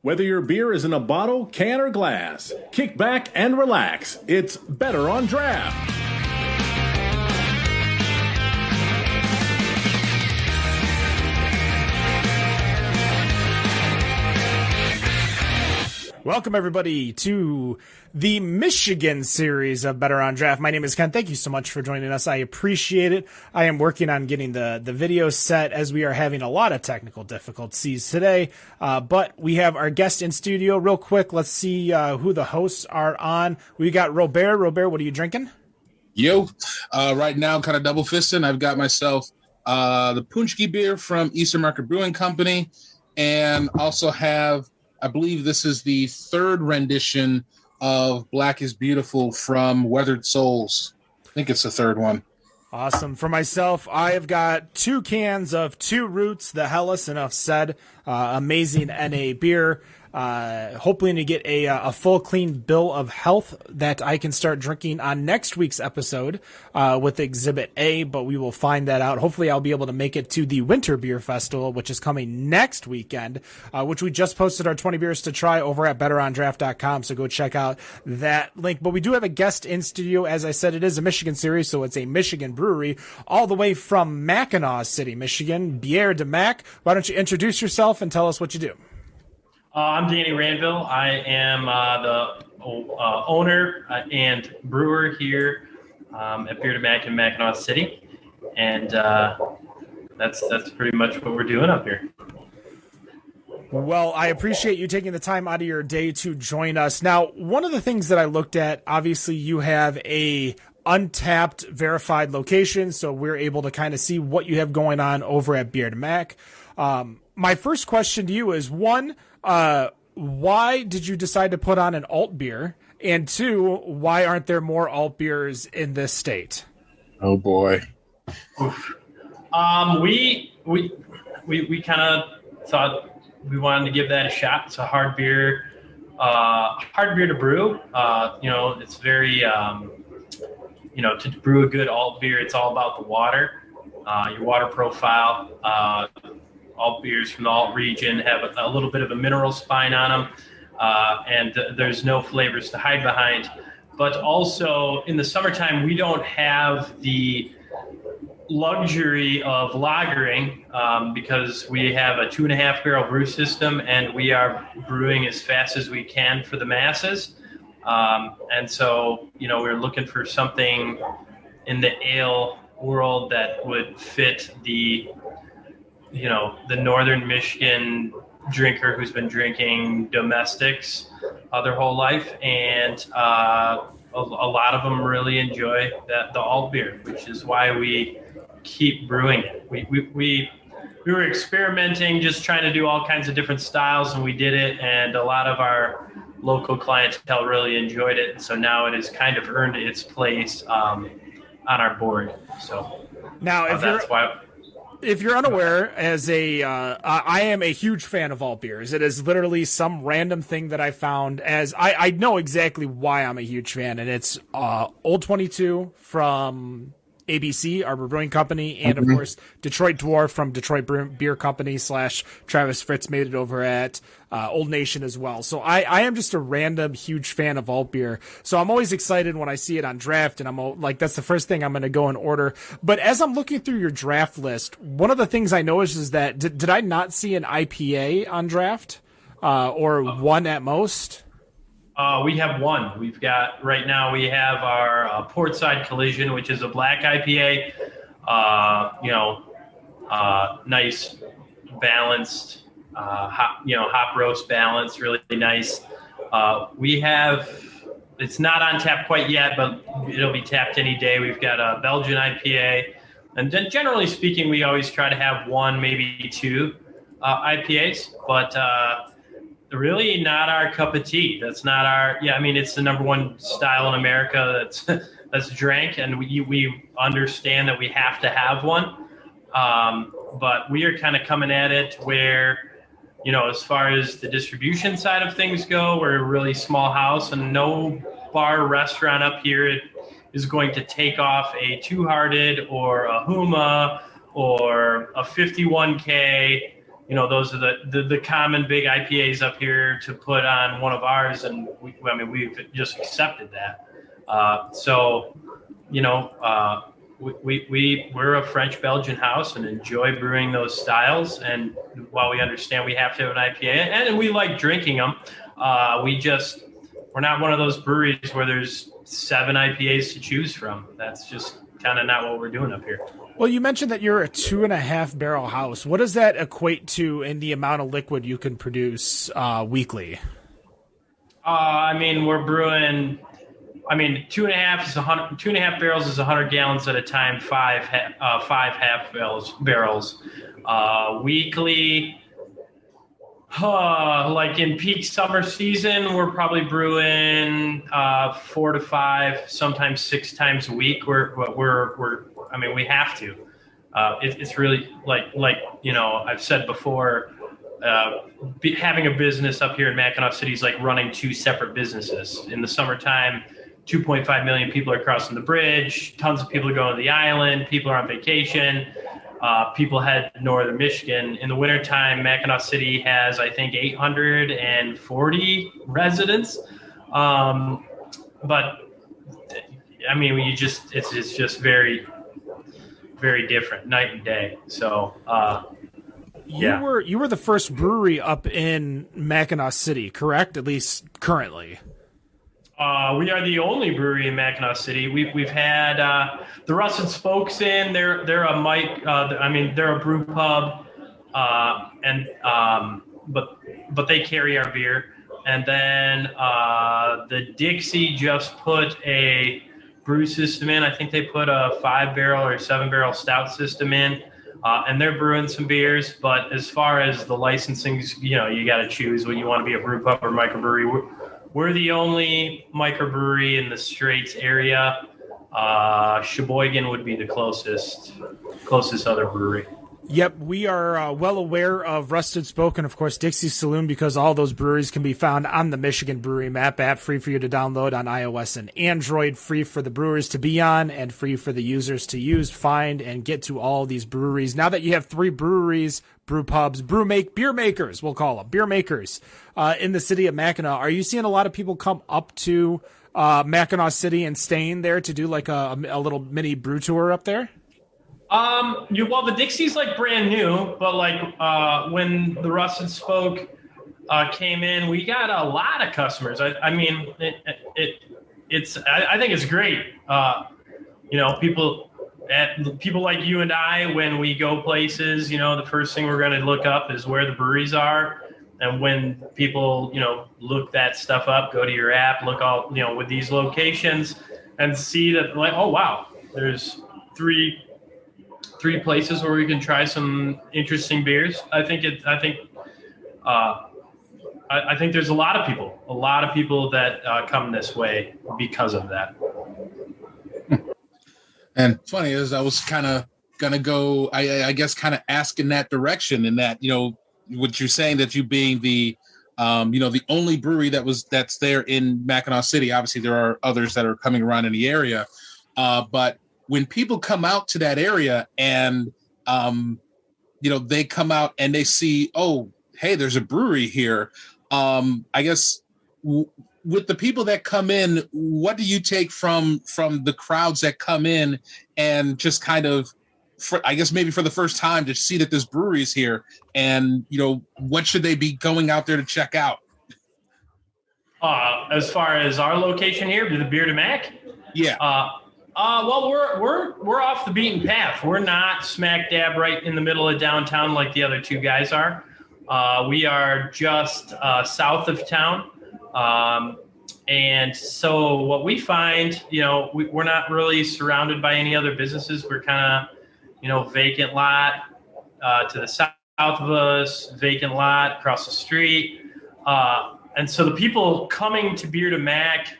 Whether your beer is in a bottle, can, or glass, kick back and relax. It's Better on Draft. Welcome, everybody, to the Michigan series of Better on Draft. My name is Ken. Thank you so much for joining us. I appreciate it. I am working on getting the video set as we are having a lot of technical difficulties today. But we have our guest in studio. Real quick, let's see who the hosts are on. We got Robert. Robert, what are you drinking? Yo, right now, kind of double fisting. I've got myself the Punchki beer from Eastern Market Brewing Company, and also have, I believe this is the third rendition of Black is Beautiful from Weathered Souls. I think it's the third one. Awesome. For myself, I have got 2 cans of Two Roots, the Hellas, enough said. Amazing NA beer. Hoping to get a full, clean bill of health that I can start drinking on next week's episode with Exhibit A, but we will find that out. Hopefully I'll be able to make it to the Winter Beer Festival, which is coming next weekend, which we just posted our 20 beers to try over at betterondraft.com, so go check out that link. But we do have a guest in studio. As I said, it is a Michigan series, so it's a Michigan brewery all the way from Mackinac City, Michigan. Bière de Mac. Why don't you introduce yourself and tell us what you do? I'm Danny Ranville. I am the owner and brewer here at Bière de Mac in Mackinac City, and that's pretty much what we're doing up here. Well, I appreciate you taking the time out of your day to join us. Now, one of the things that I looked at, obviously you have a untapped, verified location, so we're able to kind of see what you have going on over at Bière de Mac. My first question to you is, one, why did you decide to put on an alt beer? And 2, why aren't there more alt beers in this state? Oh boy. We kind of thought we wanted to give that a shot. It's a hard beer to brew. It's very, to brew a good alt beer, it's all about the water, your water profile. Alt beers from the alt region have a little bit of a mineral spine on them, and there's no flavors to hide behind. But also in the summertime, we don't have the luxury of lagering because we have a 2.5 barrel brew system, and we are brewing as fast as we can for the masses. And so, we're looking for something in the ale world that would fit the northern Michigan drinker who's been drinking domestics their whole life. And a lot of them really enjoy the alt beer, which is why we keep brewing it. We were experimenting, just trying to do all kinds of different styles, and we did it. And a lot of our local clientele really enjoyed it. So now it has kind of earned its place on our board. So now, if you're unaware, I am a huge fan of alt beers. It is literally some random thing that I found, as I know exactly why I'm a huge fan, and it's Old 22 from ABC, our brewing company, and of course Detroit Dwarf from Detroit Beer Company / Travis Fritz made it over at Old Nation as well. So I am just a random huge fan of alt beer. So I'm always excited when I see it on draft, and I'm like, that's the first thing I'm going to go and order. But as I'm looking through your draft list, one of the things I noticed is that did I not see an IPA on draft or one at most? We have one. Right now we have our Portside Collision, which is a black IPA. Nice, balanced, hop roast balance, really nice. It's not on tap quite yet, but it'll be tapped any day. We've got a Belgian IPA. And then generally speaking, we always try to have 1, maybe 2 IPAs, but really not our cup of tea. That's not it's the number one style in America that's drank, and we understand that we have to have one. But we are kind of coming at it where, as far as the distribution side of things go, we're a really small house, and no bar or restaurant up here is going to take off a Two Hearted or a Huma or a 51K those are the common big IPAs up here to put on one of ours, and we've just accepted that. We're a French Belgian house and enjoy brewing those styles. And while we understand we have to have an IPA, and we like drinking them, we're not one of those breweries where there's 7 IPAs to choose from. That's just kind of not what we're doing up here. Well, you mentioned that you're a 2.5 barrel house. What does that equate to in the amount of liquid you can produce weekly? We're brewing. 2.5 is 100. 2.5 barrels is 100 gallons at a time. 5 half barrels. Weekly. Like in peak summer season, we're probably brewing 4 to 5, sometimes 6 times a week. We have to. It's really like I've said before. Having a business up here in Mackinac City is like running 2 separate businesses. In the summertime, 2.5 million people are crossing the bridge. Tons of people are going to the island. People are on vacation. People head to northern Michigan. In the wintertime, Mackinac City has, I think, 840 residents. It's just very, very different, night and day. So, You were the first brewery up in Mackinac City, correct? At least currently. We are the only brewery in Mackinac City. We've had the Russet Spokes in. They're a brew pub, but they carry our beer. And then the Dixie just put a brew system in. I think they put a 5-barrel or 7-barrel stout system in, and they're brewing some beers. But as far as the licensing, you got to choose when you want to be a brew pub or microbrewery. We're the only microbrewery in the Straits area. Sheboygan would be the closest other brewery. Yep, we are well aware of Rusted Spoke and, of course, Dixie Saloon, because all those breweries can be found on the Michigan Brewery Map app, free for you to download on iOS and Android, free for the brewers to be on, and free for the users to use, find, and get to all these breweries. Now that you have 3 breweries, brew pubs, beer makers, we'll call them, beer makers, in the city of Mackinac, are you seeing a lot of people come up to Mackinac City and staying there to do like a little mini brew tour up there? The Dixie's like brand new, but when the Rusted Spoke came in, we got a lot of customers. I think it's great. People like you and I, when we go places, the first thing we're going to look up is where the breweries are. And when people, look that stuff up, go to your app, look all, with these locations and see that oh, wow, there's three places where we can try some interesting beers. I think there's a lot of people that come this way because of that. And funny is, I was kind of gonna go, I guess, kind of ask in that direction. In that, what you're saying, that you being the, the only brewery that's there in Mackinac City. Obviously, there are others that are coming around in the area, but when people come out to that area and, they come out and they see, oh, hey, there's a brewery here. I guess with the people that come in, what do you take from the crowds that come in and just kind of, maybe for the first time, to see that this brewery is here, and, what should they be going out there to check out? As far as our location here, the Beer to Mac? Yeah. Well, we're off the beaten path. We're not smack dab right in the middle of downtown like the other 2 guys are. We are just south of town. And so what we find, we're not really surrounded by any other businesses. We're kind of, vacant lot to the south of us, vacant lot across the street. And so the people coming to Beer to Mac,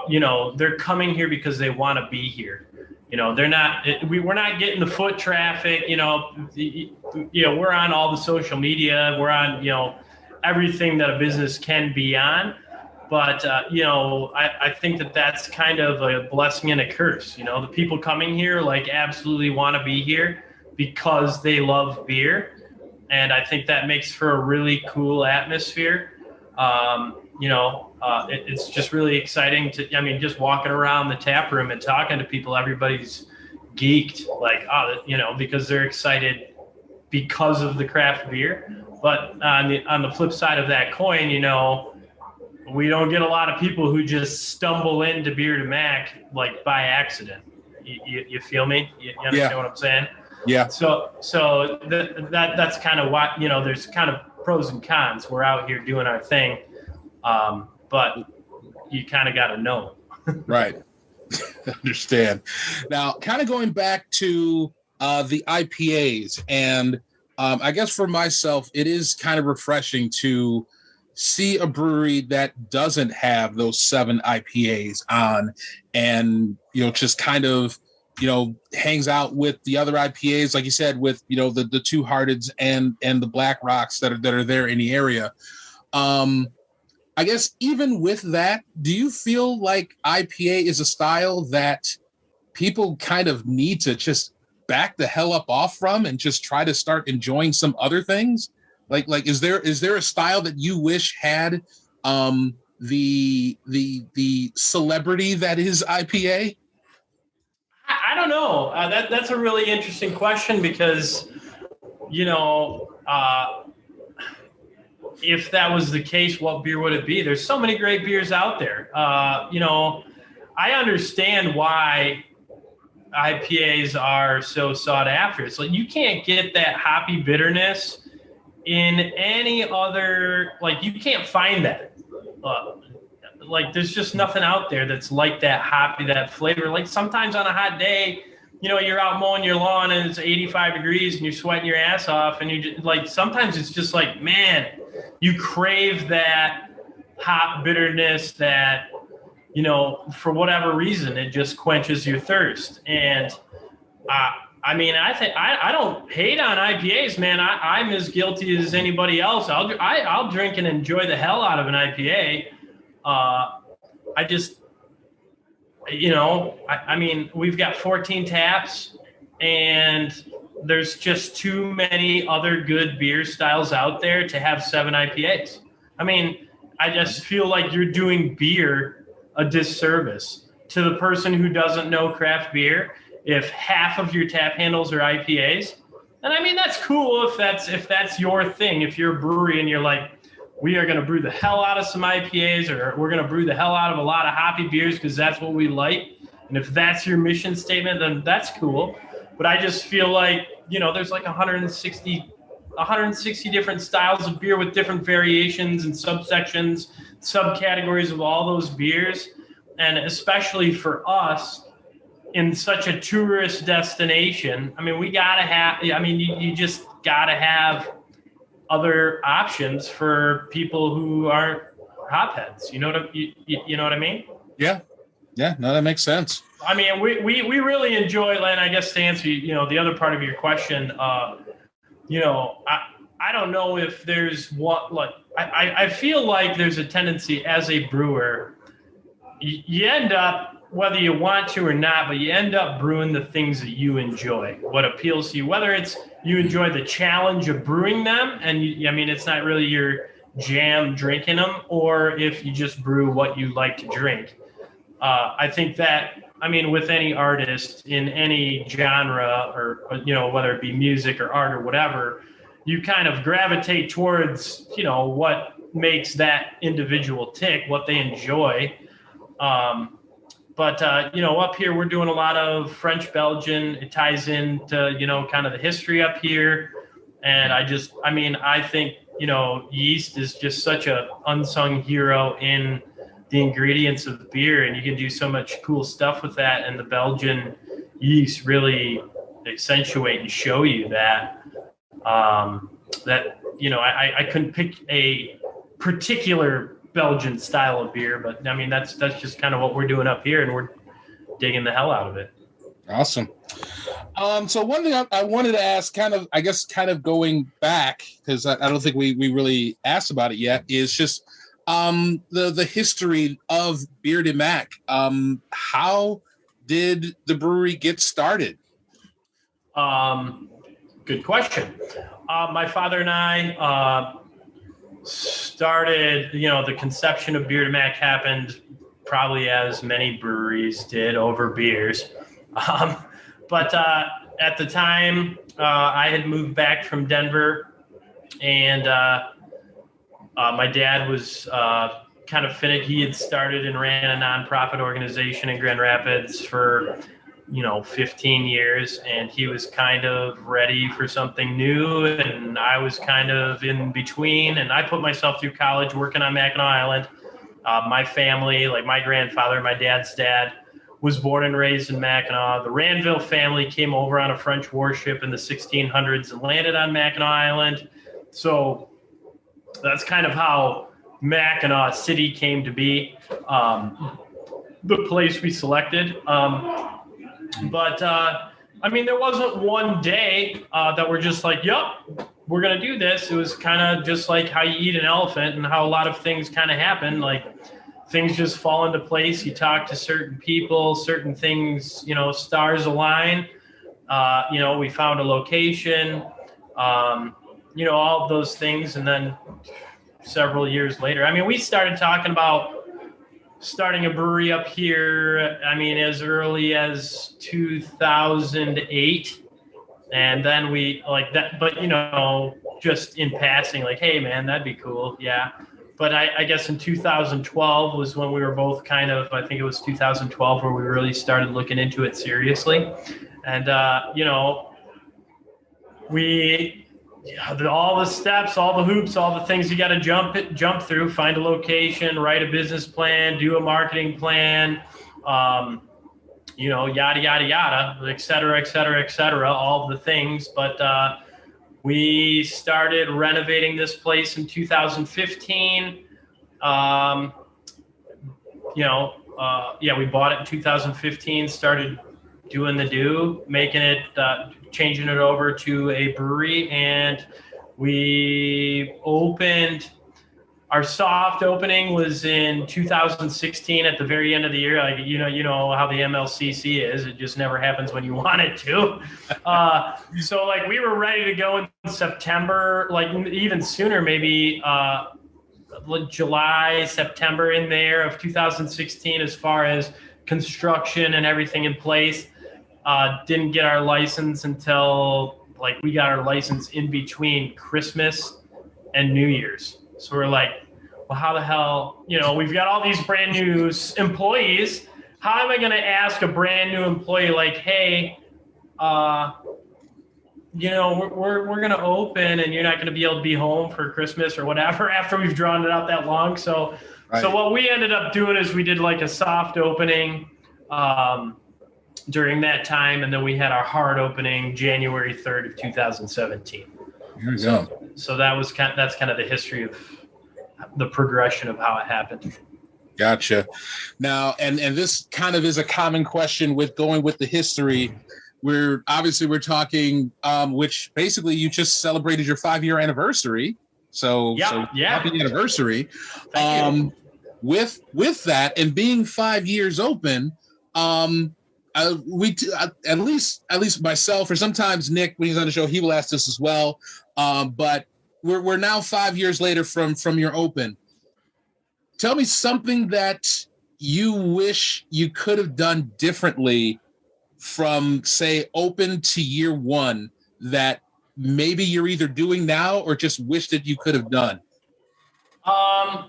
they're coming here because they want to be here. We're not getting the foot traffic. We're on all the social media. We're on, everything that a business can be on. But, I think that's kind of a blessing and a curse. The people coming here absolutely want to be here because they love beer. and I think that makes for a really cool atmosphere. It's just really exciting just walking around the tap room and talking to people, everybody's geeked, because they're excited because of the craft beer. But on the flip side of that coin, we don't get a lot of people who just stumble into Beer to Mac by accident. You feel me? You understand what I'm saying? Yeah. So that's kind of why, there's kind of pros and cons. We're out here doing our thing, but you kind of got to know. Right. Understand. Now, kind of going back to the IPAs, and I guess for myself, it is kind of refreshing to see a brewery that doesn't have those 7 IPAs on, and just kind of hangs out with the other IPAs, like you said, with the Two Hearteds and the Black Rocks that are there in the area. I guess even with that, do you feel like IPA is a style that people kind of need to just back the hell up off from and just try to start enjoying some other things? Like is there a style that you wish had the celebrity that is IPA? I don't know. That's a really interesting question because, if that was the case, what beer would it be? There's so many great beers out there. I understand why IPAs are so sought after. It's like you can't get that hoppy bitterness in any other, you can't find that. There's just nothing out there that's like that hoppy, that flavor. Like sometimes on a hot day, you're out mowing your lawn and it's 85 degrees and you're sweating your ass off, and you just, sometimes it's just man, you crave that hop bitterness that, for whatever reason, it just quenches your thirst. And I think I don't hate on IPAs, man. I'm as guilty as anybody else. I'll drink and enjoy the hell out of an IPA. I just, we've got 14 taps, and there's just too many other good beer styles out there to have 7 IPAs. I just feel like you're doing beer a disservice to the person who doesn't know craft beer if half of your tap handles are IPAs. And that's cool if that's your thing. If you're a brewery and you're like, we are going to brew the hell out of some IPAs, or we're going to brew the hell out of a lot of hoppy beers because that's what we like. And if that's your mission statement, then that's cool. But I just feel like, there's 160 different styles of beer with different variations and subsections, subcategories of all those beers. And especially for us in such a tourist destination, we got to have, you just got to have other options for people who aren't hopheads. You know what I mean? Yeah. No, that makes sense. We really enjoy, Len, I guess to answer the other part of your question. I don't know if there's I feel like there's a tendency as a brewer, you end up, whether you want to or not, but you end up brewing the things that you enjoy, what appeals to you, whether it's you enjoy the challenge of brewing them, and it's not really your jam drinking them, or if you just brew what you like to drink. I think that, with any artist in any genre, or, whether it be music or art or whatever, you kind of gravitate towards, what makes that individual tick, what they enjoy. But up here, we're doing a lot of French Belgian. It ties into, kind of the history up here. And I think, yeast is just such a unsung hero in the ingredients of beer, and you can do so much cool stuff with that. And the Belgian yeast really accentuate and show you that, I couldn't pick a particular Belgian style of beer, but that's just kind of what we're doing up here, and we're digging the hell out of it. Awesome. So one thing I wanted to ask, kind of going back, because I don't think we really asked about it yet, is just the history of Bière de Mac. How did the brewery get started? Good question. My father and I started, the conception of Beer to Mac happened probably as many breweries did over beers. But at the time, I had moved back from Denver, and my dad was kind of finicky. He had started and ran a nonprofit organization in Grand Rapids for 15 years, and he was kind of ready for something new, and I was kind of in between, and I put myself through college working on Mackinac Island. My family, like my grandfather, my dad's dad, was born and raised in Mackinac. The Ranville family came over on a French warship in the 1600s and landed on Mackinac Island. So that's kind of how Mackinac City came to be, the place we selected. But there wasn't one day that we're just like, yep, we're going to do this. It was kind of just like how you eat an elephant and how a lot of things kind of happen. Like things just fall into place. You talk to certain people, certain things, stars align. We found a location, all of those things. And then several years later, we started talking about starting a brewery up here, as early as 2008. And then we like that, but, just in passing, like, hey, man, that'd be cool. Yeah. But I guess in 2012 was when we were both kind of, I think it was 2012 where we really started looking into it seriously. And, all the steps, all the hoops, all the things you got to jump through, find a location, write a business plan, do a marketing plan, yada, yada, yada, et cetera, et cetera, et cetera, all the things. But we started renovating this place in 2015. We bought it in 2015, started doing making it, changing it over to a brewery, and we opened. Our soft opening was in 2016 at the very end of the year. Like, you know how the MLCC is. It just never happens when you want it to. So like we were ready to go in September, like even sooner, maybe July, September in there of 2016 as far as construction and everything in place. Didn't get our license until like we got our license in between Christmas and New Year's. So we're like, well, how the hell, we've got all these brand new employees. How am I going to ask a brand new employee like, hey, we're going to open and you're not going to be able to be home for Christmas or whatever after we've drawn it out that long. So, right. So what we ended up doing is we did like a soft opening during that time. And then we had our hard opening January 3rd of 2017. Here we go. So that's kind of the history of the progression of how it happened. Gotcha. Now, and this kind of is a common question with going with the history. We're talking, which basically you just celebrated your 5-year anniversary. So happy anniversary. Thank you. With that and being 5 years open, we at least myself, or sometimes Nick, when he's on the show, he will ask this as well. But we're now 5 years later from your open. Tell me something that you wish you could have done differently from, say, open to year one that maybe you're either doing now or just wish that you could have done. I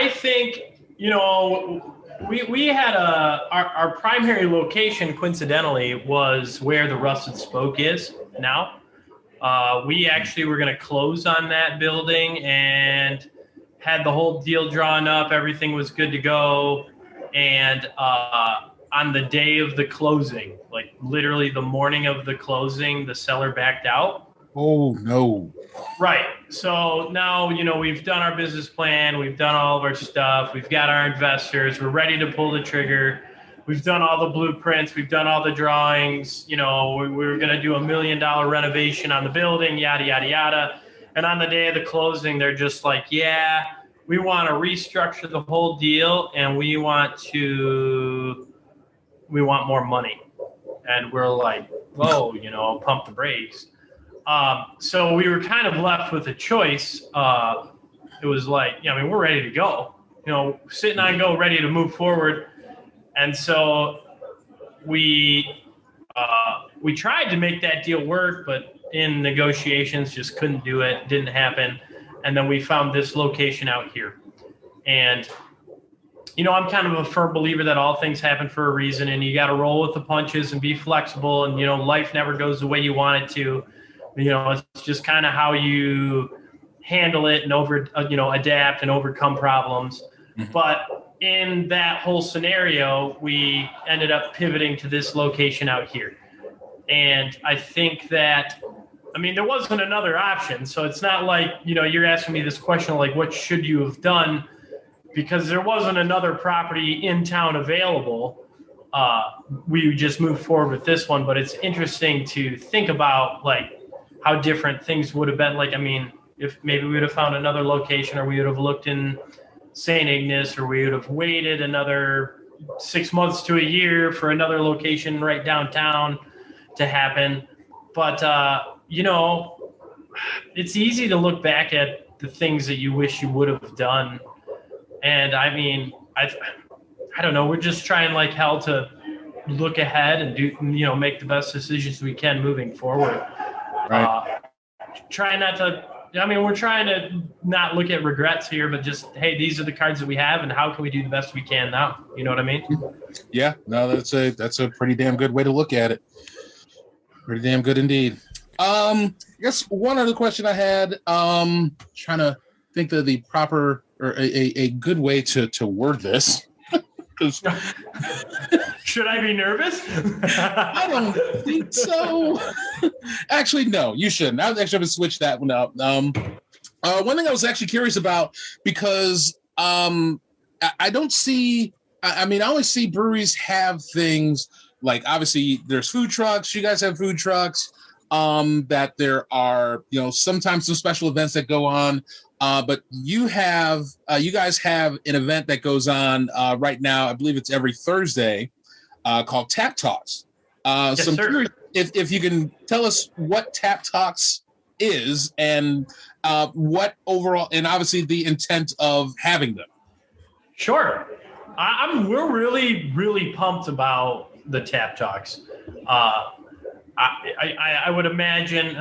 think, we had our primary location, coincidentally, was where the Rusted Spoke is now. We actually were going to close on that building and had the whole deal drawn up. Everything was good to go. And on the day of the closing, like literally the morning of the closing, the seller backed out. Oh, no. Right. So now, we've done our business plan. We've done all of our stuff. We've got our investors. We're ready to pull the trigger. We've done all the blueprints. We've done all the drawings. We were going to do $1 million renovation on the building, yada, yada, yada. And on the day of the closing, they're just like, yeah, we want to restructure the whole deal and we want more money. And we're like, whoa, pump the brakes. So we were kind of left with a choice. It was like, we're ready to go, sitting on go, ready to move forward. And so we tried to make that deal work, but in negotiations just couldn't do it. Didn't happen. And then we found this location out here. And, I'm kind of a firm believer that all things happen for a reason, and you got to roll with the punches and be flexible. And, life never goes the way you want it to. It's just kind of how you handle it and adapt and overcome problems. Mm-hmm. But in that whole scenario, we ended up pivoting to this location out here. And I think that, there wasn't another option. So it's not like, you're asking me this question, like, what should you have done? Because there wasn't another property in town available. We just moved forward with this one. But it's interesting to think about, like, how different things would have been. Like, if maybe we would have found another location, or we would have looked in St. Ignace, or we would have waited another 6 months to a year for another location right downtown to happen. But, it's easy to look back at the things that you wish you would have done. And I don't know, we're just trying like hell to look ahead and do, make the best decisions we can moving forward. Right. We're trying to not look at regrets here, but just, hey, these are the cards that we have, and how can we do the best we can now? You know what I mean? Yeah, no, that's a pretty damn good way to look at it. Pretty damn good indeed. I guess one other question I had, trying to think of the proper or a good way to word this. Should I be nervous? I don't think so. Actually, no, you shouldn't. I actually have to switch that one up. One thing I was actually curious about, because I don't see, I always see breweries have things like, obviously there's food trucks. You guys have food trucks. That there are, sometimes some special events that go on. But you guys have an event that goes on right now. I believe it's every Thursday, called Tap Talks. Yes, so I'm sir. curious if you can tell us what Tap Talks is, and what overall, and obviously the intent of having them. Sure. We're really, really pumped about the Tap Talks. I would imagine,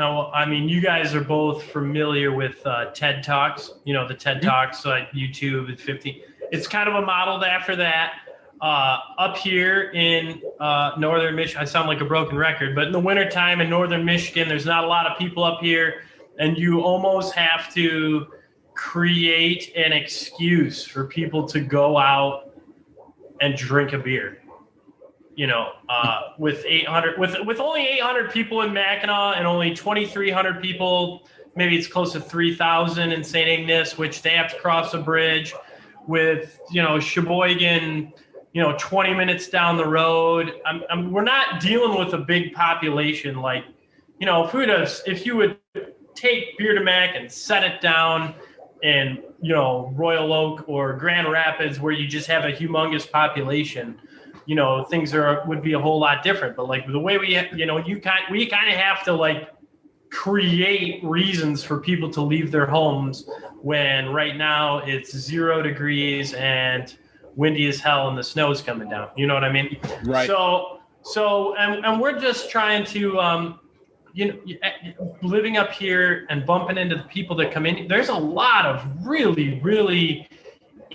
you guys are both familiar with TED Talks, the TED Talks, YouTube at 50. It's kind of a modeled after that. Up here in northern Michigan, I sound like a broken record, but in the wintertime in northern Michigan, there's not a lot of people up here, and you almost have to create an excuse for people to go out and drink a beer. With 800, with only 800 people in Mackinac and only 2,300 people, maybe it's close to 3,000 in St. Ignace, which they have to cross a bridge. With Sheboygan, 20 minutes down the road. We're not dealing with a big population like, if you would take Beer to Mac and set it down in Royal Oak or Grand Rapids, where you just have a humongous population. Things would be a whole lot different. But like the way we kind of have to like create reasons for people to leave their homes when right now it's 0 degrees and windy as hell and the snow's coming down. You know what I mean? Right. So we're just trying to, living up here and bumping into the people that come in. There's a lot of really, really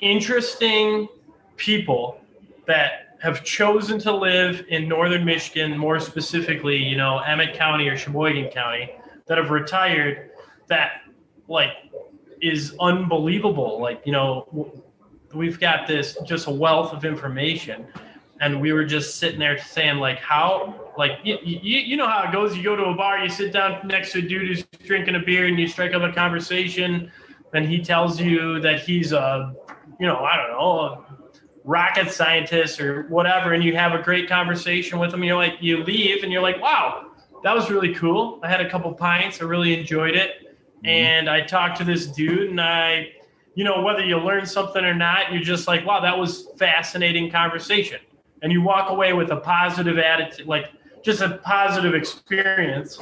interesting people that have chosen to live in northern Michigan, more specifically, Emmett County or Sheboygan County, that have retired, that like is unbelievable. Like, we've got this just a wealth of information, and we were just sitting there saying like, how, like, you know how it goes. You go to a bar, you sit down next to a dude who's drinking a beer, and you strike up a conversation, and he tells you that he's a rocket scientist or whatever, and you have a great conversation with him. You leave and you're like, wow, that was really cool. I had a couple pints. I really enjoyed it. And I talked to this dude, and whether you learn something or not, you're just like, wow, that was fascinating conversation. And you walk away with a positive attitude, like just a positive experience.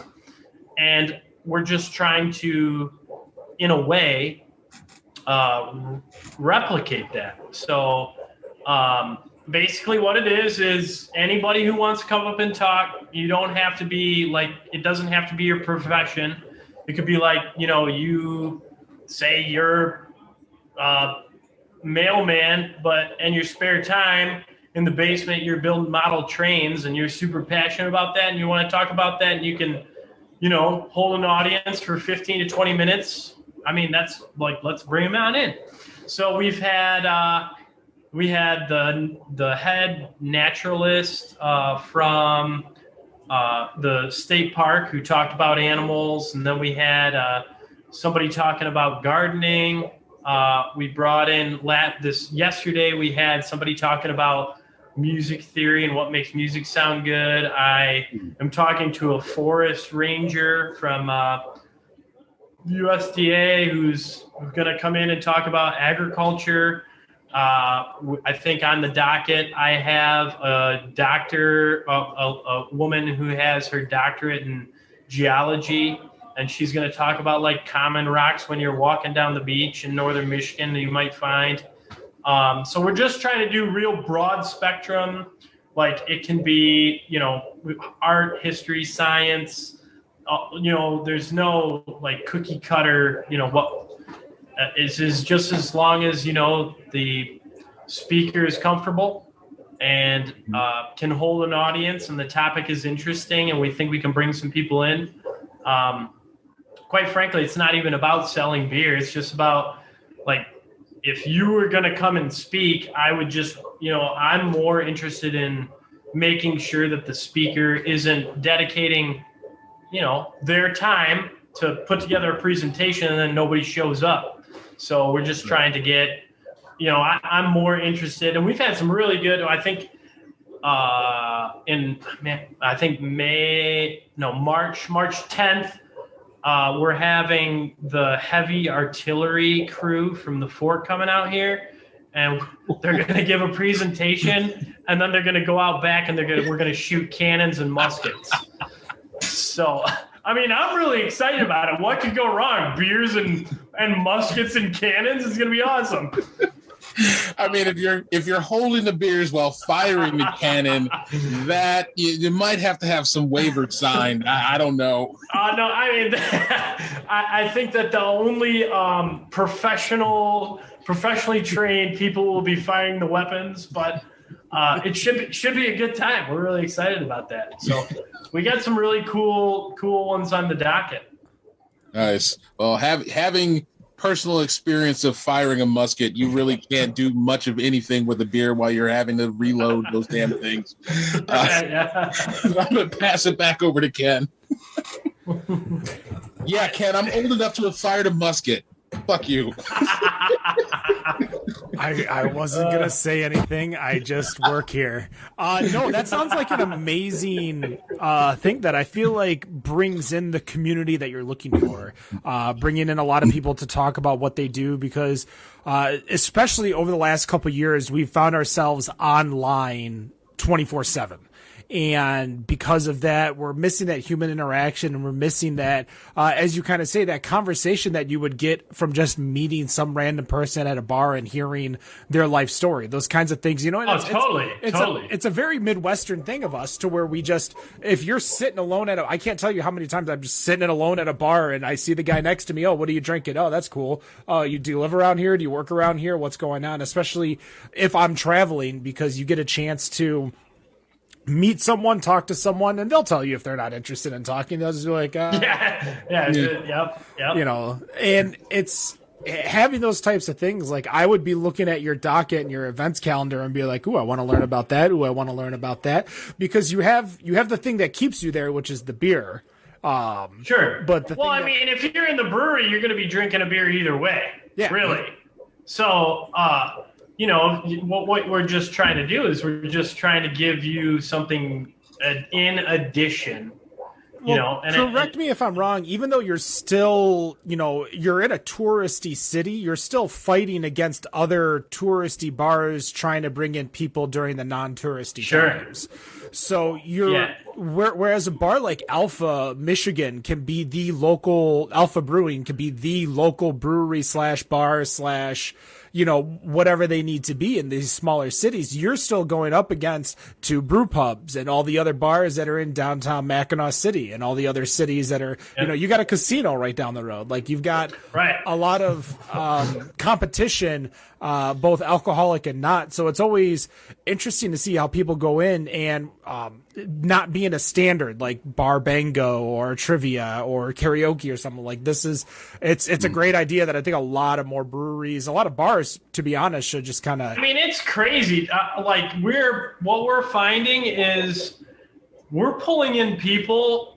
And we're just trying to, in a way, replicate that. So basically what it is anybody who wants to come up and talk, you don't have to be like, it doesn't have to be your profession. It could be like, you say you're mailman, but in your spare time in the basement, you're building model trains and you're super passionate about that and you want to talk about that, and you can, hold an audience for 15 to 20 minutes. I mean, that's like, let's bring them on in. So we had the head naturalist from the state park who talked about animals, and then we had somebody talking about gardening. We brought in yesterday. We had somebody talking about music theory and what makes music sound good. I am talking to a forest ranger from USDA who's going to come in and talk about agriculture. I think on the docket, I have a doctor, a woman who has her doctorate in geology, and she's going to talk about like common rocks when you're walking down the beach in northern Michigan that you might find. So we're just trying to do real broad spectrum. Like it can be, art, history, science. There's no like cookie cutter. Is just as long as the speaker is comfortable and can hold an audience and the topic is interesting and we think we can bring some people in. Quite frankly, it's not even about selling beer. It's just about like, if you were going to come and speak, I would just, I'm more interested in making sure that the speaker isn't dedicating, their time to put together a presentation and then nobody shows up. So we're just trying to get, I'm more interested, and we've had some really good, I think, March 10th, we're having the heavy artillery crew from the fort coming out here, and they're going to give a presentation, and then they're going to go out back and we're going to shoot cannons and muskets. So, I mean, I'm really excited about it. What could go wrong? Beers and muskets and cannons is going to be awesome. I mean, if you're holding the beers while firing the cannon, that you might have to have some waiver signed. I don't know. No, I mean, I think that the only professionally trained people will be firing the weapons, but it should be a good time. We're really excited about that. So we got some really cool ones on the docket. Nice. Well, having personal experience of firing a musket, you really can't do much of anything with a beer while you're having to reload those damn things. I'm going to pass it back over to Ken. Yeah, Ken, I'm old enough to have fired a musket. Fuck you. I wasn't going to say anything. I just work here. No, that sounds like an amazing thing that I feel like brings in the community that you're looking for. Bringing in a lot of people to talk about what they do, because especially over the last couple of years, we've found ourselves online 24/7. And because of that, we're missing that human interaction, and we're missing that, as you kind of say, that conversation that you would get from just meeting some random person at a bar and hearing their life story, those kinds of things, And totally. It's a very Midwestern thing of us, to where we just, if you're sitting alone I can't tell you how many times I'm just sitting alone at a bar and I see the guy next to me. Oh, what are you drinking? Oh, that's cool. Do you live around here? Do you work around here? What's going on? Especially if I'm traveling, because you get a chance to meet someone, talk to someone, and they'll tell you if they're not interested in talking. They'll just be like, yep. And it's having those types of things. Like, I would be looking at your docket and your events calendar and be like, ooh, I want to learn about that. Ooh, I want to learn about that, because you have the thing that keeps you there, which is the beer. Sure. But if you're in the brewery, you're going to be drinking a beer either way. Yeah. Really. So, what we're just trying to do is we're just trying to give you something in addition. Correct me if I'm wrong. Even though you're still, you're in a touristy city, you're still fighting against other touristy bars trying to bring in people during the non-touristy times. So Whereas a bar like Alpha Michigan can be the local Alpha Brewing can be the local brewery / bar / whatever they need to be in these smaller cities, you're still going up against two brew pubs and all the other bars that are in downtown Mackinac City and all the other cities that are, you got a casino right down the road. Like you've got a lot of competition, both alcoholic and not. So it's always interesting to see how people go in and not being a standard like bar bango or trivia or karaoke or something like this it's a great idea that I think a lot of more breweries, a lot of bars, to be honest, should just kind of. I mean, it's crazy. What we're finding is we're pulling in people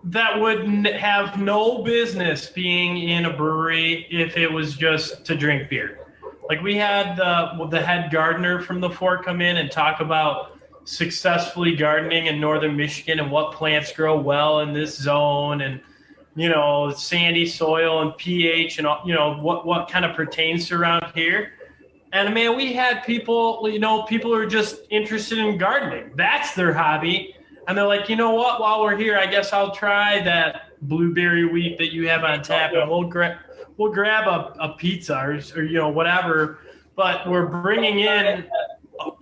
that would have no business being in a brewery if it was just to drink beer. Like we had the head gardener from the fort come in and talk about successfully gardening in northern Michigan and what plants grow well in this zone and sandy soil and pH and what kind of pertains to around here. And man, we had people who are just interested in gardening. That's their hobby. And they're like, you know what, while we're here, I guess I'll try that blueberry wheat that you have on tap and we'll grab a pizza or whatever. But we're bringing in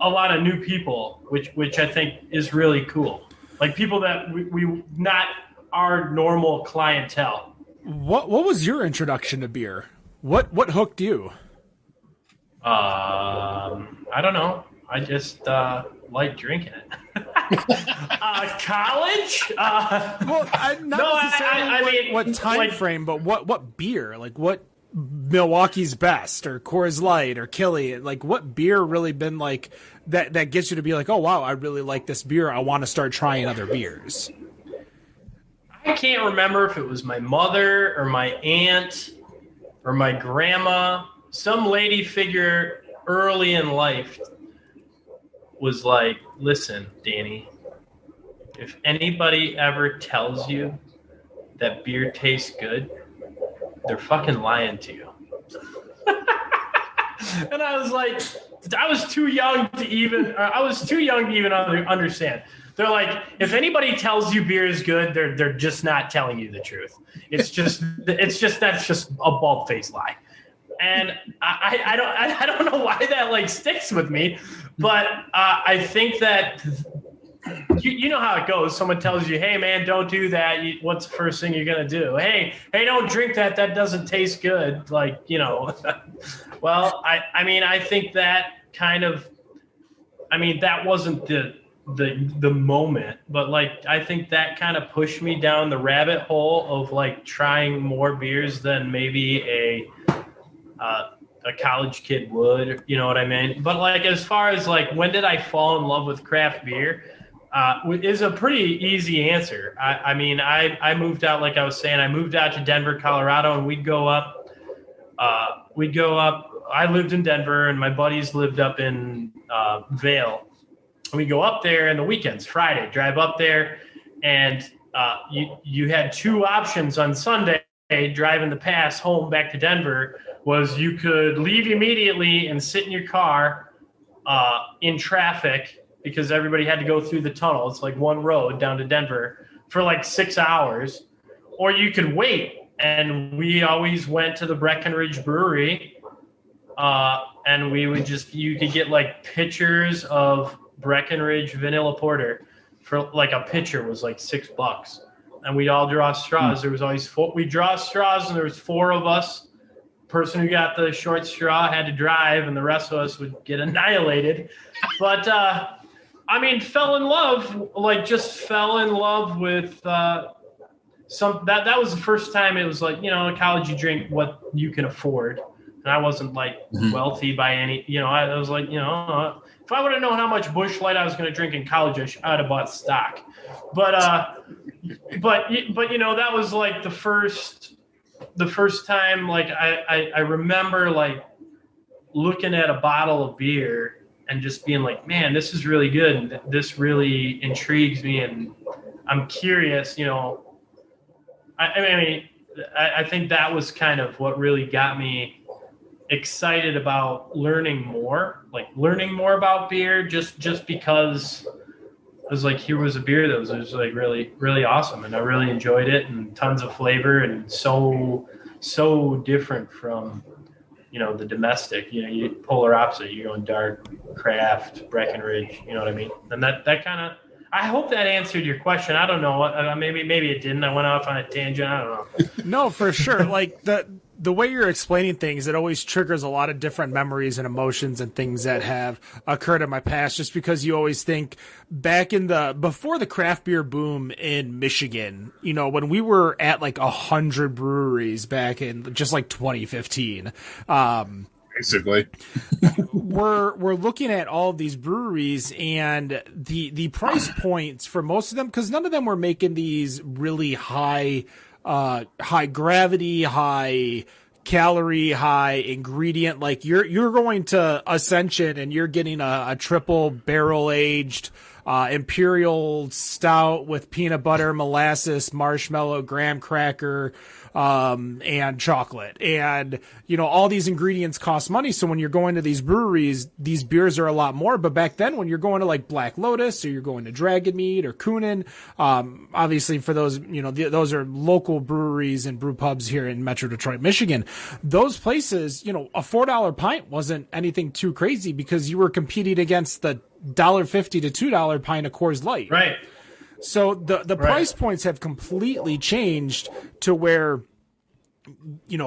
a lot of new people, which I think is really cool. Like people that we not our normal clientele. What was your introduction to beer? What hooked you? I don't know. I just like drinking it. College? What time frame, but what beer? Like what Milwaukee's Best or Coors Light or Killy? Like what beer really been like that gets you to be like, oh wow, I really like this beer. I want to start trying other beers. I can't remember if it was my mother or my aunt or my grandma. Some lady figure early in life was like, listen, Danny, if anybody ever tells you that beer tastes good, they're fucking lying to you. And I was like, I was too young to even understand. They're like, if anybody tells you beer is good, they're just not telling you the truth. It's just that's just a bald-faced lie. And I don't know why that like sticks with me, but I think that you know how it goes. Someone tells you, hey man, don't do that. What's the first thing you're gonna do? Hey, don't drink that. That doesn't taste good. Like, Well, I think that kind of, that wasn't the moment, but like I think that kind of pushed me down the rabbit hole of like trying more beers than maybe a college kid would, you know what I mean? But like as far as like when did I fall in love with craft beer, is a pretty easy answer. I moved out, like I was saying, I moved out to Denver, Colorado, and we'd go up. I lived in Denver, and my buddies lived up in Vail. We go up there in the weekends, Friday, drive up there, and you had two options on Sunday driving the pass home back to Denver. Was you could leave immediately and sit in your car in traffic because everybody had to go through the tunnel. It's like one road down to Denver for like 6 hours, or you could wait. And we always went to the Breckenridge Brewery, and we would you could get like pitchers of Breckenridge vanilla porter for like a pitcher was like $6, and we'd all draw straws. There was always we draw straws, and there was four of us. Person who got the short straw had to drive, and the rest of us would get annihilated. But fell in love with that was the first time it was like, in college you drink what you can afford. And I wasn't like wealthy by any, I was like, if I would have known how much Busch Light I was going to drink in college, I'd have bought stock. But that was like the first time, like I remember like looking at a bottle of beer and just being like, man, this is really good. And this really intrigues me. And I'm curious, I think that was kind of what really got me excited about learning more about beer, just because was like, here was a beer that was just like really, really awesome. And I really enjoyed it, and tons of flavor, and so different from, the domestic. You polar opposite. You're going dark, craft, Breckenridge. You know what I mean? And that kind of, I hope that answered your question. I don't know. Maybe it didn't. I went off on a tangent. I don't know. No, for sure. Like the way you're explaining things, it always triggers a lot of different memories and emotions and things that have occurred in my past, just because you always think back before the craft beer boom in Michigan, when we were at like 100 breweries back in just like 2015, basically, we're looking at all of these breweries, and the price points for most of them, because none of them were making these really high gravity, high calorie, high ingredient. Like you're going to Ascension and you're getting a triple barrel aged imperial stout with peanut butter, molasses, marshmallow, graham cracker, and chocolate. And, all these ingredients cost money. So when you're going to these breweries, these beers are a lot more. But back then, when you're going to like Black Lotus, or you're going to Dragon Mead or Kunin, obviously for those, those are local breweries and brew pubs here in Metro Detroit, Michigan. Those places, a $4 pint wasn't anything too crazy, because you were competing against the $1.50 to $2 pint of Coors Light. Right. So the price points have completely changed to where,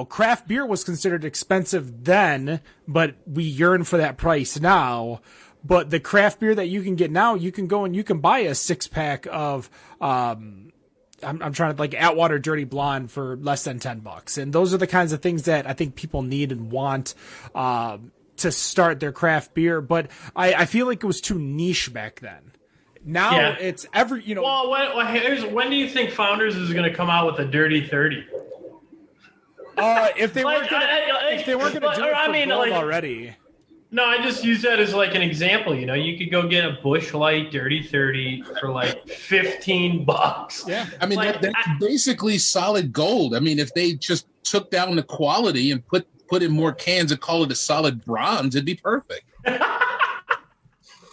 craft beer was considered expensive then, but we yearn for that price now. But the craft beer that you can get now, you can go and you can buy a 6-pack of, I'm trying to, like, Atwater Dirty Blonde for less than $10. And those are the kinds of things that I think people need and want, to start their craft beer. But I feel like it was too niche back then. Now it's every, Well, when do you think Founders is going to come out with a Dirty 30? If they weren't going to do it for gold already. No, I just use that as like an example. You could go get a Busch Light Dirty 30 for like $15. Yeah, I mean, that's basically solid gold. I mean, if they just took down the quality and put in more cans and call it a solid bronze, it'd be perfect.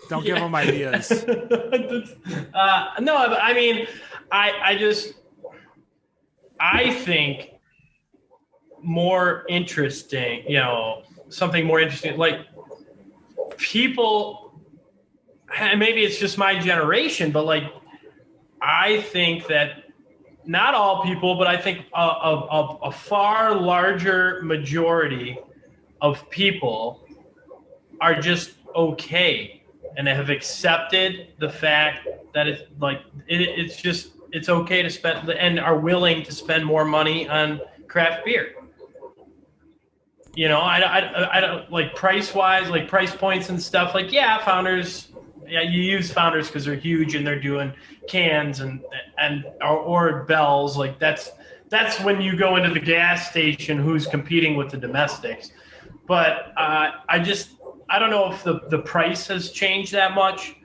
Don't give them ideas. No, I mean, I think more interesting, something more interesting, like people, and maybe it's just my generation, but like, I think that not all people, but I think a far larger majority of people are just okay and have accepted the fact that it's like it's okay to spend, and are willing to spend more money on craft beer. I don't like price wise, like price points and stuff. Like, Founders. Yeah, you use Founders because they're huge and they're doing cans or Bells. Like that's when you go into the gas station, who's competing with the domestics. But I don't know if the price has changed that much.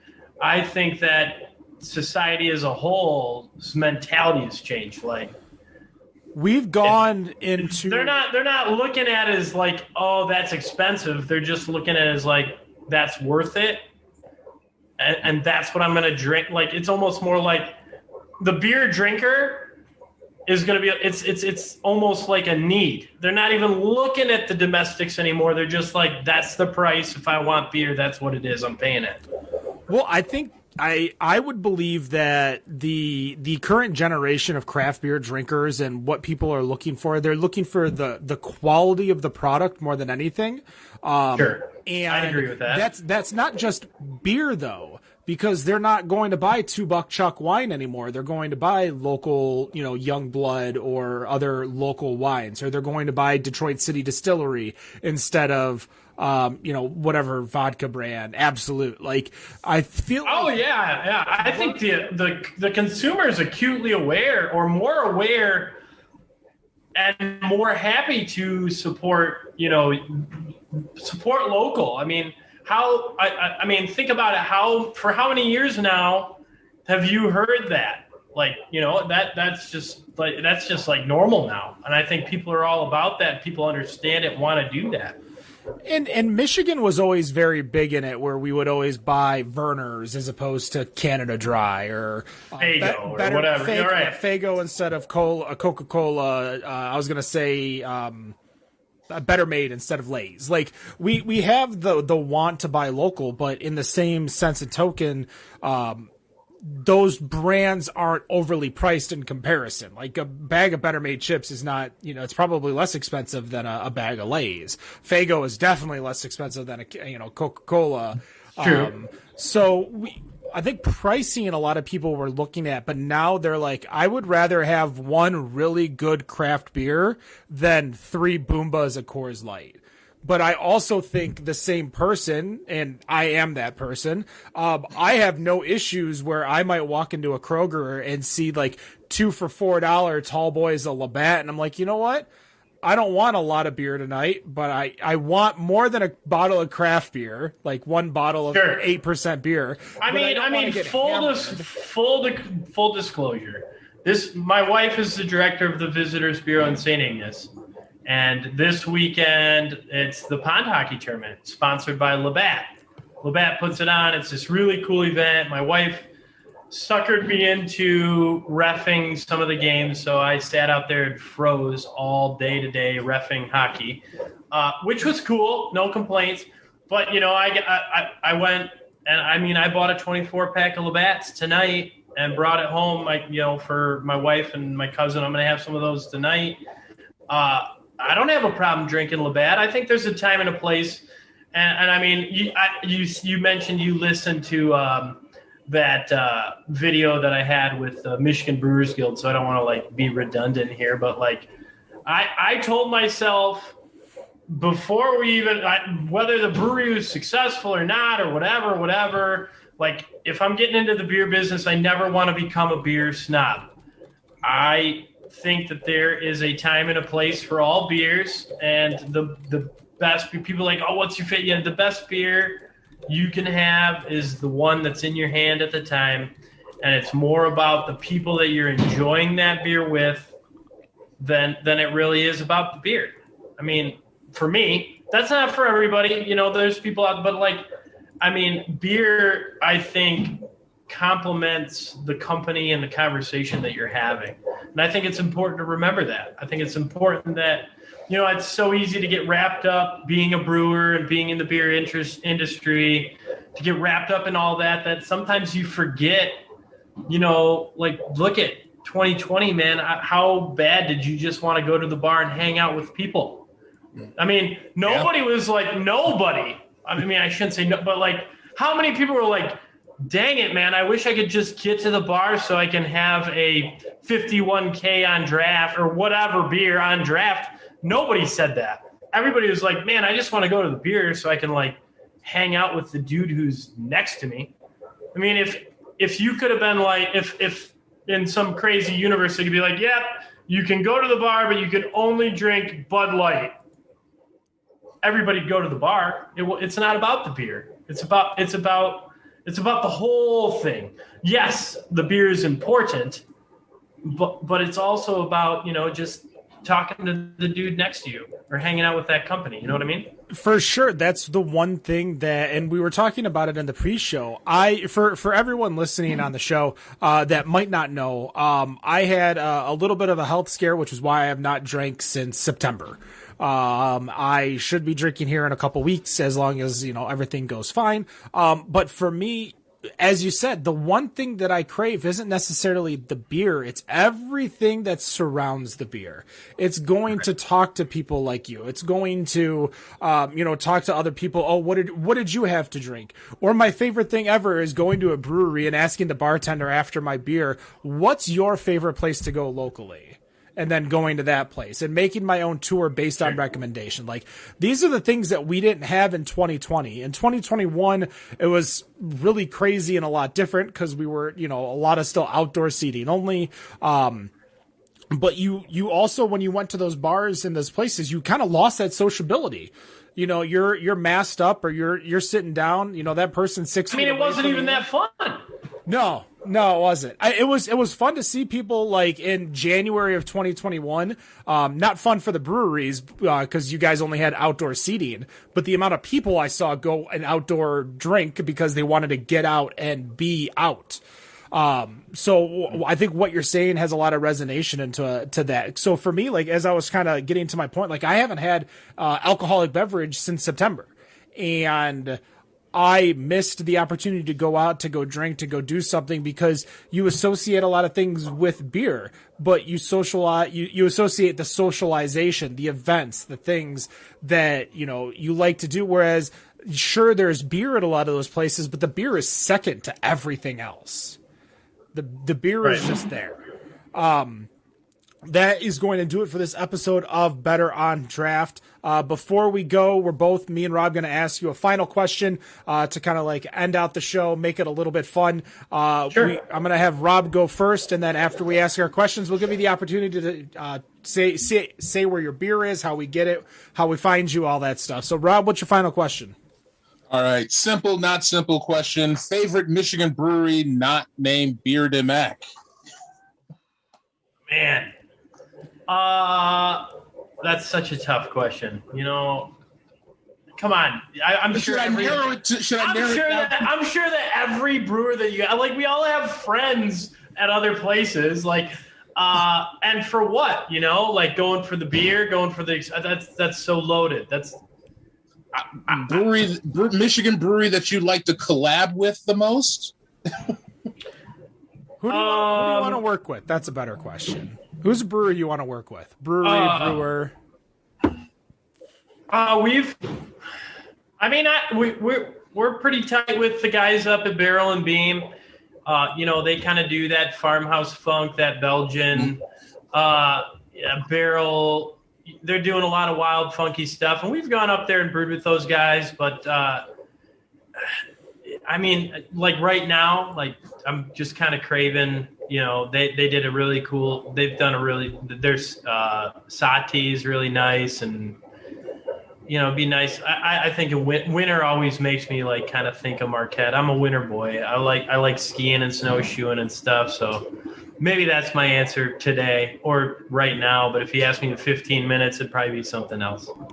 I think that society as a whole's mentality has changed. Like, we've gone into, they're not looking at it as like, oh, that's expensive. They're just looking at it as like, that's worth it. And that's what I'm going to drink. Like, it's almost more like the beer drinker is going to be, it's almost like a need. They're not even looking at the domestics anymore. They're just like, that's the price. If I want beer, that's what it is. I'm paying it. Well, I think I would believe that the current generation of craft beer drinkers and what people are looking for, they're looking for the quality of the product more than anything. Sure. And I agree with that. That's not just beer though, because they're not going to buy $2 Chuck wine anymore. They're going to buy local, Young Blood or other local wines, or they're going to buy Detroit City Distillery instead of whatever vodka brand, Absolute. Like, I feel. Oh yeah. I think the consumer is acutely aware, or more aware, and more happy to support local. I mean, I mean, think about it. For how many years now have you heard that? Like, that's just like normal now. And I think people are all about that. People understand it and want to do that. And Michigan was always very big in it, where we would always buy Verner's as opposed to Canada Dry or Faygo or whatever. Faygo, All right. Faygo instead of Coca-Cola. I was gonna say Better Made instead of Lay's. Like we have the want to buy local, but in the same sense and token, those brands aren't overly priced in comparison. Like a bag of Better Made chips is not, it's probably less expensive than a bag of Lay's. Faygo is definitely less expensive than Coca-Cola. True. I think pricing a lot of people were looking at, but now they're like, I would rather have one really good craft beer than 3 Boombas of Coors Light. But I also think the same person, and I am that person, I have no issues where I might walk into a Kroger and see like 2 for $4 tall boys of Labatt, and I'm like, you know what? I don't want a lot of beer tonight, but I want more than a bottle of craft beer, like one bottle of 8% beer. Full disclosure. My wife is the director of the Visitors Bureau in St. Ignace. And this weekend, it's the pond hockey tournament sponsored by Labatt. Labatt puts it on. It's this really cool event. My wife suckered me into reffing some of the games, so I sat out there and froze all day today reffing hockey, which was cool. No complaints. But, I went and, I bought a 24-pack of Labatt's tonight and brought it home, for my wife and my cousin. I'm going to have some of those tonight. I don't have a problem drinking Labatt. I think there's a time and a place. And you mentioned you listened to that video that I had with the Michigan Brewers Guild, so I don't want to be redundant here, but I told myself before we even whether the brewery was successful or not or whatever, if I'm getting into the beer business, I never want to become a beer snob. I think that there is a time and a place for all beers, and the best people what's your fit? Yeah, the best beer you can have is the one that's in your hand at the time, and it's more about the people that you're enjoying that beer with than it really is about the beer. For me, that's not for everybody. There's people out, but beer, I think, complements the company and the conversation that you're having. And I think it's important to remember that. I think it's important that, it's so easy to get wrapped up being a brewer and being in the beer industry, to get wrapped up in all that sometimes you forget, look at 2020, man, how bad did you just want to go to the bar and hang out with people? Nobody was nobody. I shouldn't say no, but how many people were like, dang it, man, I wish I could just get to the bar so I can have a 51K on draft or whatever beer on draft. Nobody said that. Everybody was like, man, I just want to go to the beer so I can hang out with the dude who's next to me. If you could have been if in some crazy universe it could be you can go to the bar, but you can only drink Bud Light. Everybody'd go to the bar. It's not about the beer. It's about the whole thing. Yes, the beer is important, but it's also about, just talking to the dude next to you or hanging out with that company. You know what I mean? For sure. That's the one thing and we were talking about it in the pre-show. For everyone listening on the show, that might not know, I had a little bit of a health scare, which is why I have not drank since September. I should be drinking here in a couple weeks as long as, everything goes fine. But for me, as you said, the one thing that I crave isn't necessarily the beer. It's everything that surrounds the beer. It's going to talk to people like you. It's going to, talk to other people. Oh, what did you have to drink? Or my favorite thing ever is going to a brewery and asking the bartender after my beer, what's your favorite place to go locally? And then going to that place and making my own tour based on recommendation. These are the things that we didn't have in 2020. In 2021, it was really crazy and a lot different because we were, a lot of still outdoor seating only. But you also, when you went to those bars and those places, you kind of lost that sociability. You're masked up or you're sitting down, that person's 6 feet it wasn't even that fun. No, No, it wasn't. It was fun to see people like in January of 2021. Not fun for the breweries because you guys only had outdoor seating, but the amount of people I saw go an outdoor drink because they wanted to get out and be out. So I think what you're saying has a lot of resonation to that. So for me, like as I was kind of getting to my point, like I haven't had alcoholic beverage since September, and I missed the opportunity to go out, to go drink, to go do something because you associate a lot of things with beer, but you associate the socialization, the events, the things that, you like to do. Whereas sure, there's beer at a lot of those places, but the beer is second to everything else. The beer is just there. That is going to do it for this episode of Better on Draft. Before we go, me and Rob going to ask you a final question to kind of like end out the show, make it a little bit fun. Sure. I'm going to have Rob go first, and then after we ask our questions, we'll give you the opportunity to say where your beer is, how we get it, how we find you, all that stuff. So, Rob, what's your final question? All right. Simple, not simple question. Favorite Michigan brewery not named Bière de Mac? Man. That's such a tough question. Come on. I'm sure. I'm sure that every brewer that you like, we all have friends at other places, like, and for what, like going for the beer, going for that's so loaded. That's Michigan brewery that you like to collab with the most. Who do you want to work with? That's a better question. Who's a brewer you want to work with? Brewer. We're pretty tight with the guys up at Barrel and Beam. They kind of do that farmhouse funk, that Belgian barrel. They're doing a lot of wild, funky stuff, and we've gone up there and brewed with those guys. But like right now, like I'm just kind of craving. They did a really cool. They've done their Sati is really nice, and it'd be nice. I think winter always makes me like kind of think of Marquette. I'm a winter boy. I like skiing and snowshoeing and stuff. So maybe that's my answer today or right now. But if you ask me in 15 minutes, it'd probably be something else. All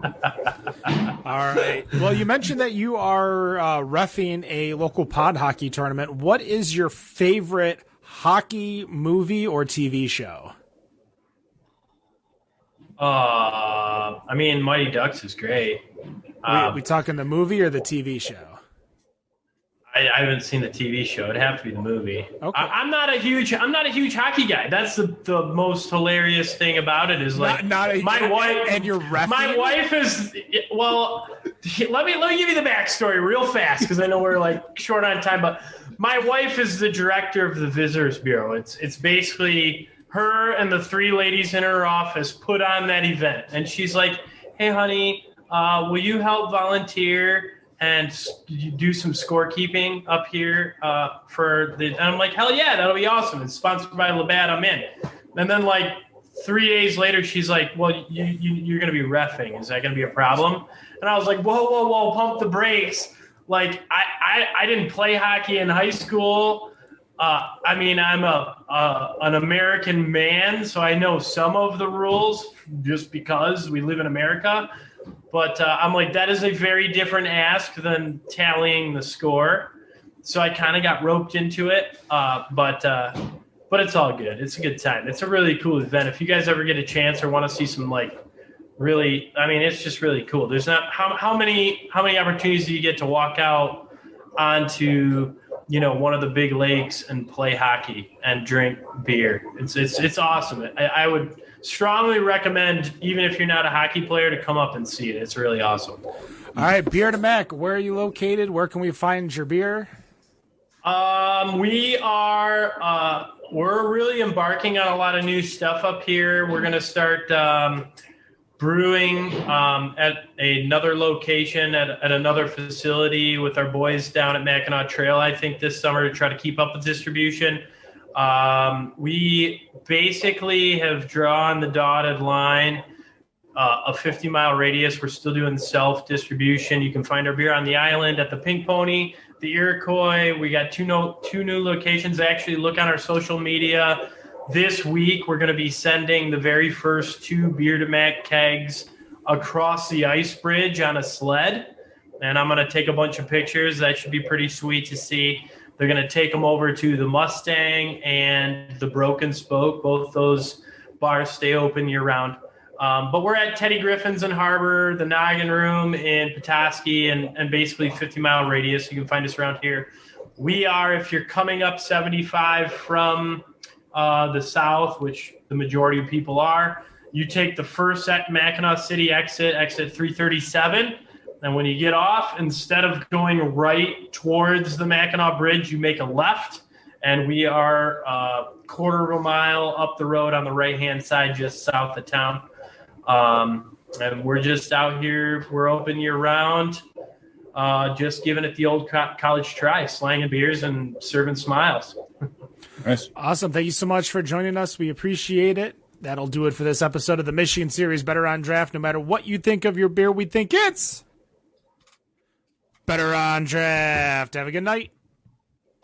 right. Well, you mentioned that you are reffing a local pod hockey tournament. What is your favorite hockey movie or TV show? Mighty Ducks is great. We talking the movie or the TV show? I haven't seen the TV show. It'd have to be the movie. Okay. I'm not a huge hockey guy. That's the most hilarious thing about it is like my wife and your ref. My wife is let me give you the backstory real fast because I know we're like short on time. But my wife is the director of the Visitors Bureau. It's basically her and the three ladies in her office put on that event, and she's like, "Hey, honey, will you help volunteer and do some scorekeeping up here for the?" And I'm like, "Hell yeah, that'll be awesome. It's sponsored by Labatt. I'm in." And then like 3 days later, she's like, "Well, you're going to be reffing. Is that going to be a problem?" And I was like, "Whoa, pump the brakes." Like I didn't play hockey in high school. I'm an American man, so I know some of the rules just because we live in America. But I'm like, that is a very different ask than tallying the score. So I kind of got roped into it. But it's all good. It's a good time. It's a really cool event. If you guys ever get a chance or want to see some really, it's just really cool. There's not how many opportunities do you get to walk out onto one of the big lakes and play hockey and drink beer. It's awesome. I would strongly recommend, even if you're not a hockey player, to come up and see it. It's really awesome. All right, Bière de Mac, where are you located? Where can we find your beer? We're really embarking on a lot of new stuff up here. We're going to start brewing at another location at another facility with our boys down at Mackinac Trail, I think, this summer to try to keep up with distribution. We basically have drawn the dotted line a 50-mile radius. We're still doing self-distribution. You can find our beer on the island at the Pink Pony, the Iroquois. We got two new locations. Actually, look on our social media. This week, we're going to be sending the very first 2 Beer to Mac kegs across the ice bridge on a sled. And I'm going to take a bunch of pictures. That should be pretty sweet to see. They're going to take them over to the Mustang and the Broken Spoke. Both those bars stay open year-round. But we're at Teddy Griffin's in Harbor, the Noggin Room in Petoskey, and basically 50-mile radius. You can find us around here. We are, if you're coming up 75 from the south, which the majority of people are, you take the first at Mackinac City exit 337. And when you get off, instead of going right towards the Mackinac Bridge, you make a left. And we are a quarter of a mile up the road on the right-hand side, just south of town. And we're just out here. We're open year-round, just giving it the old college try, slanging beers and serving smiles. Nice. Awesome. Thank you so much for joining us. We appreciate it. That'll do it for this episode of the Michigan Series Better on Draft. No matter what you think of your beer, we think it's Better on Draft. Have a good night.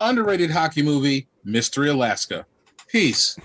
Underrated hockey movie, Mystery Alaska. Peace.